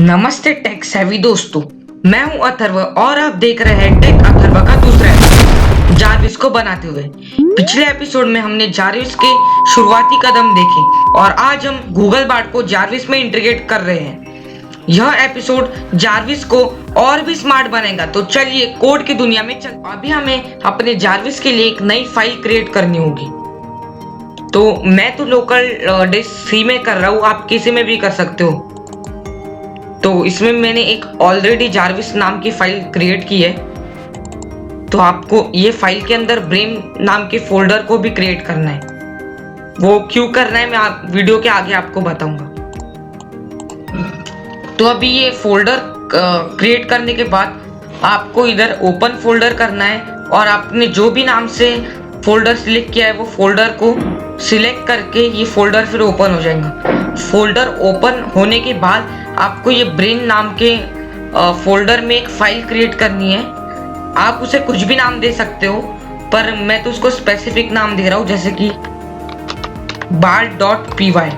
नमस्ते tech savvy दोस्तों, मैं हूं अथर्व और आप देख रहे हैं टेक अथर्व का दूसरा एपिसोड जारविस को बनाते हुए। पिछले एपिसोड में हमने जारविस के शुरुआती कदम देखे और आज हम गूगल बार्ड को जारविस में इंटीग्रेट कर रहे हैं। यह एपिसोड जारविस को और भी स्मार्ट बनेगा, तो चलिए कोड की दुनिया में चल। अभी हमें अपने जारविस के लिए एक नई फाइल क्रिएट करनी होगी। तो मैं तो लोकल डिस्क सी में कर रहा हूँ, आप किसी में भी कर सकते हो। तो इसमें मैंने एक ऑलरेडी जारविस नाम की फाइल क्रिएट की है, तो आपको ये फाइल के अंदर ब्रेन नाम के फोल्डर को भी क्रिएट करना है। वो क्यों करना है मैं वीडियो के आगे आपको बताऊंगा। तो अभी ये फोल्डर क्रिएट करने के बाद आपको इधर ओपन फोल्डर करना है और आपने जो भी नाम से फोल्डर सिलेक्ट किया है वो फोल्डर को सिलेक्ट करके ये फोल्डर फिर ओपन हो जाएगा। फोल्डर ओपन होने के बाद आपको ये ब्रेन नाम के फोल्डर में एक फाइल क्रिएट करनी है। आप उसे कुछ भी नाम दे सकते हो, पर मैं तो उसको स्पेसिफिक नाम दे रहा हूँ, जैसे कि bard.py।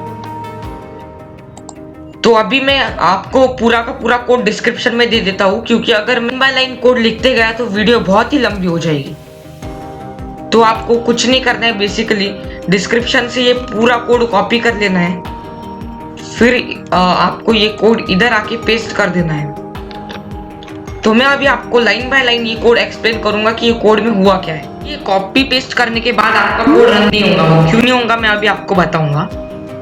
तो अभी मैं आपको पूरा का पूरा कोड डिस्क्रिप्शन में दे देता हूँ, क्योंकि अगर मैं बाय लाइन कोड लिखते गया तो वीडियो बहुत ही लंबी हो जाएगी। तो आपको कुछ नहीं करना है, बेसिकली डिस्क्रिप्शन से ये पूरा कोड कॉपी कर लेना है, फिर आपको ये कोड इधर आके पेस्ट कर देना है। तो मैं अभी आपको लाइन बाय लाइन ये कोड एक्सप्लेन करूंगा कि ये कोड में हुआ क्या है। ये कॉपी पेस्ट करने के बाद आपका कोड रन नहीं होगा। क्यों नहीं होगा मैं अभी आपको बताऊंगा।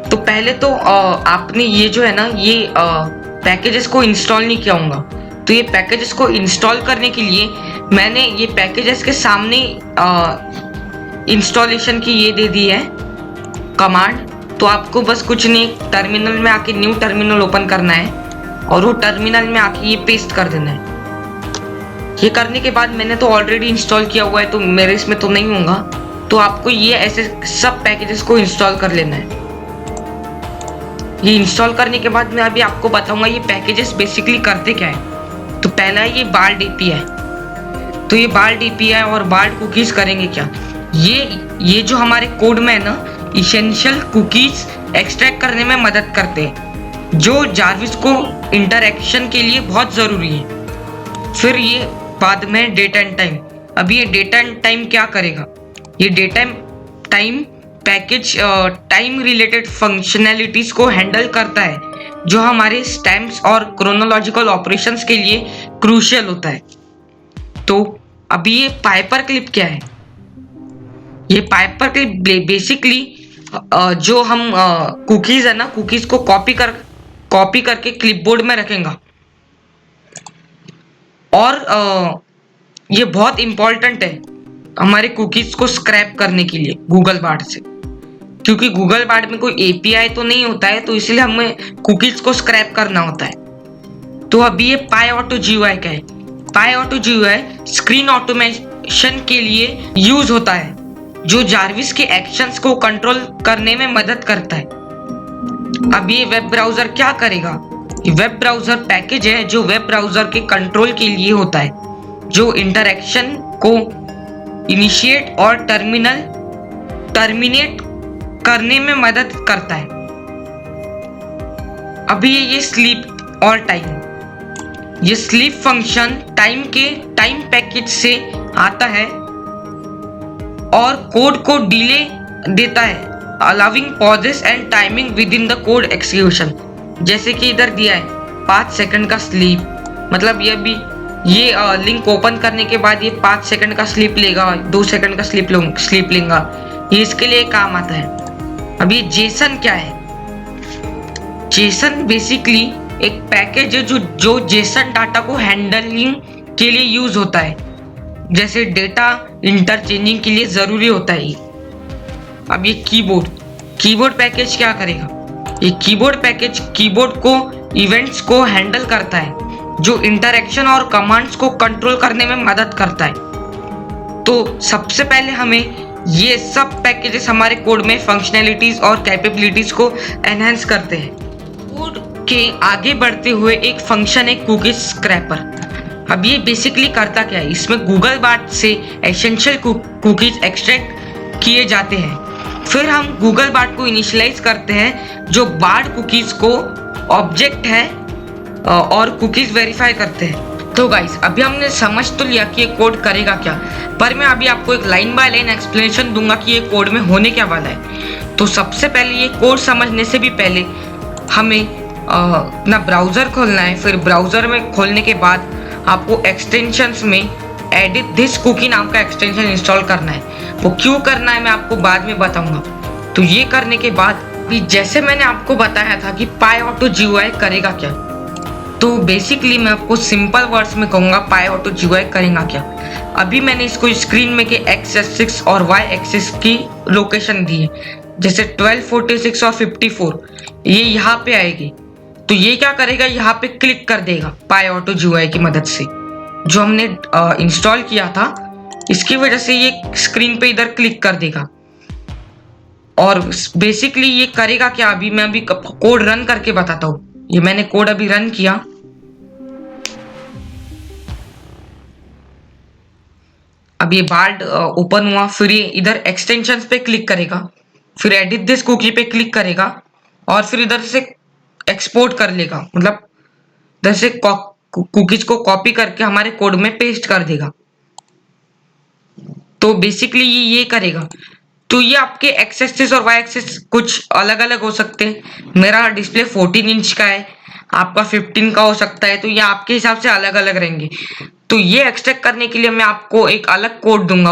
तो पहले तो आपने ये जो है ना, ये पैकेजेस को इंस्टॉल नहीं किया होगा। तो ये पैकेजेस को इंस्टॉल करने के लिए मैंने ये पैकेजेस के सामने इंस्टॉलेशन की ये दे दी है कमांड। तो आपको बस कुछ नहीं, टर्मिनल में आके न्यू टर्मिनल ओपन करना है और वो टर्मिनल में आके ये पेस्ट कर देना है। ये करने के बाद मैंने तो ऑलरेडी इंस्टॉल किया हुआ है, तो मेरे इसमें तो नहीं होगा। तो आपको ये ऐसे सब पैकेजेस को इंस्टॉल कर लेना है। ये इंस्टॉल करने के बाद मैं अभी आपको बताऊंगा ये पैकेजेस बेसिकली करते क्या है। तो पहला है ये बार्ड एपीआई। तो ये बार्ड एपीआई और बार्ड कुकीज करेंगे क्या, ये जो हमारे कोड में है ना, इसेंशियल कुकीज एक्सट्रैक्ट करने में मदद करते हैं, जो जारविस को इंटरैक्शन के लिए बहुत ज़रूरी है। फिर ये बाद में डेट एंड टाइम। अब ये डेट एंड टाइम क्या करेगा, ये date and time package time related functionalities को हैंडल करता है, जो हमारे स्टैम्प्स और क्रोनोलॉजिकल ऑपरेशंस के लिए क्रूशियल होता है। तो अभी ये पाइपर क्लिप क्या है, ये पाइपर क्लिप बेसिकली जो हम कुकीज है ना, कुकीज को कॉपी करके क्लिपबोर्ड में रखेगा। और ये बहुत इंपॉर्टेंट है हमारे कुकीज को स्क्रैप करने के लिए गूगल बार्ड से, क्योंकि गूगल बार्ड में कोई एपीआई तो नहीं होता है, तो इसलिए हमें कुकीज को स्क्रैप करना होता है। तो अभी ये पाई ऑटो जीयूआई क्या है, पाई ऑटो जीयूआई स्क्रीन ऑटोमेशन के लिए यूज होता है, जो जारविस के एक्शंस को कंट्रोल करने में मदद करता है। अब ये वेब ब्राउजर क्या करेगा, ये वेब ब्राउजर पैकेज है जो वेब ब्राउजर के कंट्रोल के लिए होता है, जो इंटरैक्शन को इनिशिएट और टर्मिनेट करने में मदद करता है। अभी ये स्लीप और टाइम, ये स्लीप फंक्शन टाइम पैकेज से आता है और कोड को डिले देता है, allowing pauses and timing within the code execution. जैसे कि इधर दिया है 5 सेकंड का स्लीप, मतलब ये भी ये लिंक ओपन करने के बाद ये 5 सेकंड का स्लीप लेगा, 2 सेकंड का स्लीप लेगा, ये इसके लिए काम आता है। अब ये जेसन क्या है, जेसन बेसिकली एक पैकेज है जो जेसन डाटा को हैंडलिंग के लिए यूज होता है, जैसे डेटा इंटरचेंजिंग के लिए जरूरी होता है। अब ये कीबोर्ड पैकेज क्या करेगा, ये कीबोर्ड पैकेज कीबोर्ड को इवेंट्स को हैंडल करता है, जो इंटरैक्शन और कमांड्स को कंट्रोल करने में मदद करता है। तो सबसे पहले हमें ये सब पैकेजेस हमारे कोड में फंक्शनैलिटीज और कैपेबिलिटीज को एनहांस करते हैं। कोड के आगे बढ़ते हुए एक फंक्शन है कुकीज स्क्रैपर। अब ये बेसिकली करता क्या है, इसमें गूगल बार्ड से एसेंशियल कुकीज एक्सट्रैक्ट किए जाते हैं, फिर हम गूगल बार्ड को इनिशियलाइज करते हैं, जो बार्ड कुकीज को ऑब्जेक्ट है और कुकीज वेरीफाई करते हैं। तो गाइस अभी हमने समझ तो लिया कि ये कोड करेगा क्या, पर मैं अभी आपको एक लाइन बाय लाइन एक्सप्लेनेशन दूंगा कि ये कोड में होने क्या वाला है। तो सबसे पहले ये कोड समझने से भी पहले हमें अपना ब्राउज़र खोलना है। फिर ब्राउज़र में खोलने के बाद आपको एक्सटेंशंस में एडिट दिस कुकी नाम का एक्सटेंशन इंस्टॉल करना है। वो क्यों करना है मैं आपको बाद में बताऊंगा। तो ये करने के बाद भी जैसे मैंने आपको बताया था कि PyAutoGUI करेगा क्या, तो बेसिकली मैं आपको सिंपल वर्ड्स में कहूँगा PyAutoGUI करेगा क्या। अभी मैंने इसको स्क्रीन में के एक्स एक्सिस और वाई एक्सिस की लोकेशन दी है, जैसे 12, 46 और 54 ये यहाँ पे आएगी। तो ये क्या करेगा, यहाँ पे क्लिक कर देगा PyAutoGUI की मदद से जो हमने इंस्टॉल किया था, इसकी वजह से ये स्क्रीन पे इधर क्लिक कर देगा। और बेसिकली ये करेगा क्या, अभी मैं अभी कोड रन करके बताता हूँ। ये मैंने कोड अभी रन किया। अब ये बार्ड ओपन हुआ, फिर ये इधर एक्सटेंशंस पे क्लिक करेगा, फिर एडिट दिस कुकी पे क्लिक करेगा और फिर इधर से एक्सपोर्ट कर लेगा, मतलब इधर से कुकीज को कॉपी करके हमारे कोड में पेस्ट कर देगा। तो बेसिकली ये करेगा। तो ये आपके एक्स एक्सिस और वाई एक्सिस कुछ अलग अलग हो सकते हैं। मेरा डिस्प्ले 14 इंच का है, आपका 15 का हो सकता है, तो ये आपके हिसाब से अलग अलग रहेंगे। तो ये एक्सट्रैक्ट करने के लिए मैं आपको एक अलग कोड दूंगा।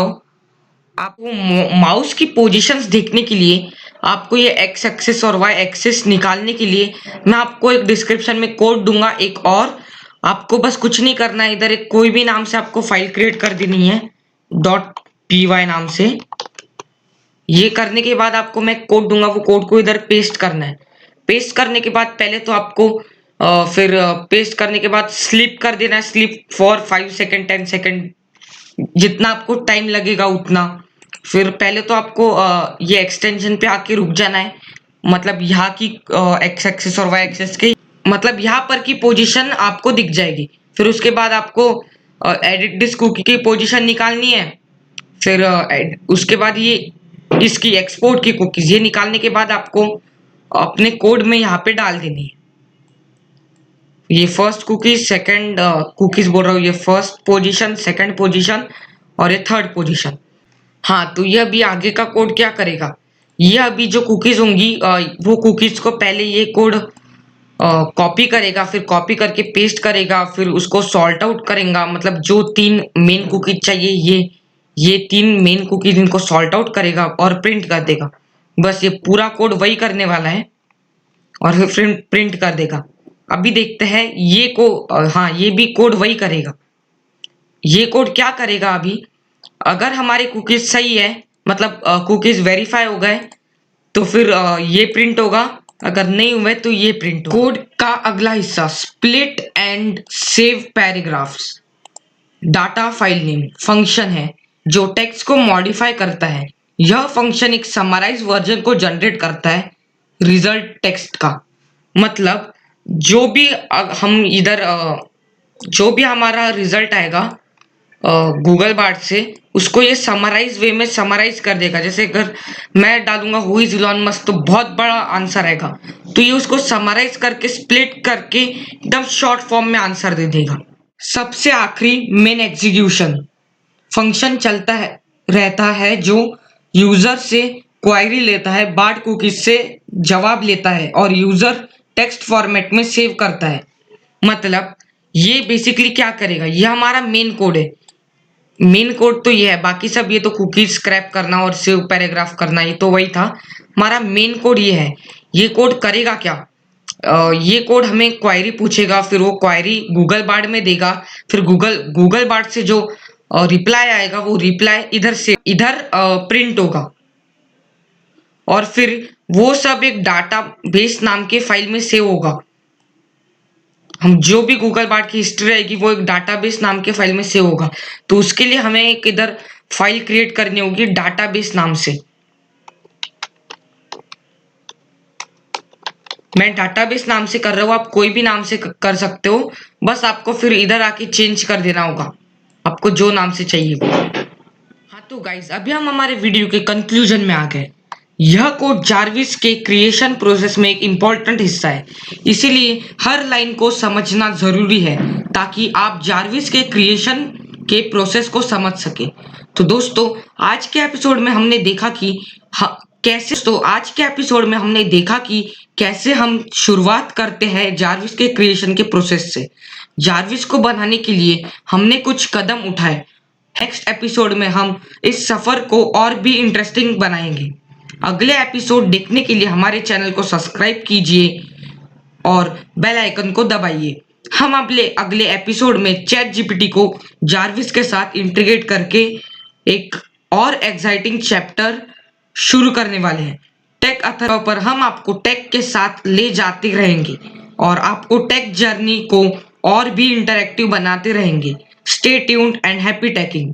आपको माउस की पोजीशंस देखने के लिए, आपको ये एक्स एक्सिस और वाई एक्सिस निकालने के लिए मैं आपको एक डिस्क्रिप्शन में कोड दूंगा एक और। आपको बस कुछ नहीं करना है, इधर एक कोई भी नाम से आपको फाइल क्रिएट कर देनी है .py नाम से। ये करने के बाद आपको मैं कोड दूंगा, वो कोड को इधर पेस्ट करना है। पेस्ट करने के बाद पहले तो आपको फिर पेस्ट करने के बाद स्लीप कर देना है, स्लीप फॉर 5 सेकेंड 10 सेकेंड जितना आपको टाइम लगेगा उतना। फिर पहले तो आपको ये एक्सटेंशन पे आके रुक जाना है, मतलब यहाँ की एक्स एक्सिस और वाई एक्सिस के, मतलब यहाँ पर की पोजीशन आपको दिख जाएगी। फिर उसके बाद आपको एडिट दिस कुकी की पोजीशन निकालनी है। फिर उसके बाद ये इसकी एक्सपोर्ट की कुकीज ये निकालने के बाद आपको अपने कोड में यहाँ पे डाल देनी है। ये फर्स्ट कुकीज सेकंड कुकीज बोल रहा हूँ, ये फर्स्ट पोजीशन सेकंड पोजीशन और ये थर्ड पोजीशन। हाँ, तो ये अभी आगे का कोड क्या करेगा, ये अभी जो कुकीज होंगी वो कुकीज को पहले ये कोड कॉपी करेगा, फिर कॉपी करके पेस्ट करेगा, फिर उसको सॉल्ट आउट करेगा, मतलब जो 3 मेन कुकीज चाहिए ये 3 मेन कुकीज इनको सॉल्ट आउट करेगा और प्रिंट कर देगा। बस ये पूरा कोड वही करने वाला है और फिर प्रिंट कर देगा। अभी देखते हैं ये हाँ, ये भी कोड वही करेगा। ये कोड क्या करेगा, अभी अगर हमारे कुकीज सही है, मतलब कुकीज वेरीफाई हो गए, तो फिर ये प्रिंट होगा, अगर नहीं हुए तो ये प्रिंट होगा। कोड का अगला हिस्सा split and save paragraphs. Data file name function है जो टेक्स्ट को मॉडिफाई करता है। यह फंक्शन एक समराइज वर्जन को जनरेट करता है रिजल्ट टेक्स्ट का, मतलब जो भी हम इधर जो भी हमारा रिजल्ट आएगा गूगल बार्ड से, उसको ये समराइज वे में समराइज कर देगा। जैसे अगर मैं डालूंगा हु इज इलॉन मस्क तो बहुत बड़ा आंसर आएगा, तो ये उसको समराइज करके स्प्लिट करके एकदम शॉर्ट फॉर्म में आंसर दे देगा। सबसे आखिरी मेन एग्जीक्यूशन फंक्शन चलता है रहता है जो यूजर से क्वायरी लेता है, बार्ड कुकीज से जवाब लेता है और यूजर टेक्स्ट फॉर्मेट में सेव करता है। मतलब ये बेसिकली क्या करेगा, ये हमारा मेन कोड है। मेन कोड तो ये है, बाकी सब ये तो कुकीज स्क्रैप करना और सेव पैराग्राफ करना, ये तो वही था। हमारा मेन कोड ये है। ये कोड करेगा क्या, ये कोड हमें क्वायरी पूछेगा, फिर वो क्वायरी गूगल बार्ड में देगा, फिर गूगल बार्ड से जो रिप्लाई आएगा वो रिप्लाई इधर प्रिंट होगा और फिर वो सब एक डाटा बेस नाम के फाइल में सेव होगा। हम जो भी गूगल बार्ड की हिस्ट्री रहेगी वो एक डाटाबेस नाम के फाइल में सेव होगा। तो उसके लिए हमें एक इधर फाइल क्रिएट करनी होगी डाटाबेस नाम से। मैं डाटाबेस नाम से कर रहा हूँ, आप कोई भी नाम से कर सकते हो, बस आपको फिर इधर आके चेंज कर देना होगा आपको जो नाम से चाहिए। हाँ तो गाइज, अभी हम हमारे वीडियो के कंक्लूजन में आ गए। यह कोड जार्विस के क्रिएशन प्रोसेस में एक इम्पॉर्टेंट हिस्सा है, इसीलिए हर लाइन को समझना जरूरी है ताकि आप जार्विस के क्रिएशन के प्रोसेस को समझ सके। तो दोस्तों आज के एपिसोड में हमने देखा कि कैसे हम शुरुआत करते हैं जार्विस के क्रिएशन के प्रोसेस से। जार्विस को बनाने के लिए हमने कुछ कदम उठाए। नेक्स्ट एपिसोड में हम इस सफर को और भी इंटरेस्टिंग बनाएंगे। अगले एपिसोड देखने के लिए हमारे चैनल को सब्सक्राइब कीजिए और बेल आइकन को दबाइए। हम अगले एपिसोड में चैट जीपीटी को जार्विस के साथ इंटीग्रेट करके एक और एक्साइटिंग चैप्टर शुरू करने वाले हैं। टेक अथर्व पर हम आपको टेक के साथ ले जाते रहेंगे और आपको टेक जर्नी को और भी इंटरेक्टिव बनाते रहेंगे। Stay tuned and happy taking.